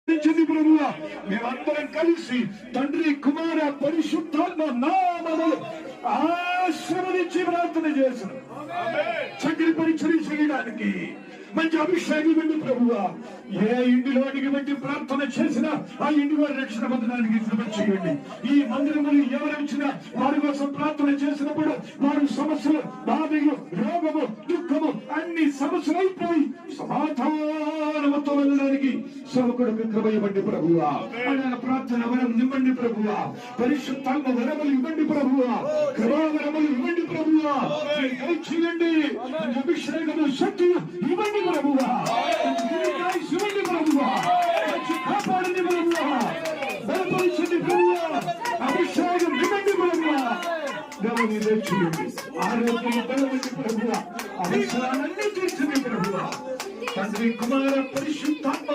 ప్రభువా, మేమందరం కలిసి తండ్రి కుమార పరిశుద్ధాత్మ నామములో ఆశీర్వదించి ప్రార్థన చేసిన చక్కని పరిచయం చేయడానికి మంచి అభిషేకం ఇవ్వండి ప్రభువా. ఏ ఇంటిలోనికి వెళ్ళి ప్రార్థన చేసినా ఆ ఇంటి వారి రక్షణ పొందడానికి శ్రమ చేయండి. ఈ మందిరములు ఎవరు వచ్చినా వారి కోసం ప్రార్థన చేసినప్పుడు వారి సమస్యలు, బాధలు, రోగము, దుఃఖము అన్ని సమస్యలు అయిపోయి సమాధానముతో వెళ్ళడానికి సేవకుడికి కృప ఇవ్వండి ప్రభువా. ఆయన ప్రార్థన వరం నింపండి ప్రభువా. పరిశుద్ధాత్మ వరములు ఇవ్వండి ప్రభువా. కృపా వరములు ఇవ్వండి ప్రభువా. దయచేయండి. అభిషేకము శక్తి ఇవ్వండి ప్రభువా. ఇవ్వండి ప్రభువా. కాపాడండి ప్రభువా. బలపరిచండి ప్రభువా. అభిషేకం ఇవ్వండి ప్రభువా. దేవుని దయచేయండి. ఆరోగ్యం బలవండి ప్రభువా. అవసరాలన్నీ తీర్చండి ప్రభువా. తండ్రి కుమార పరిశుద్ధాత్మ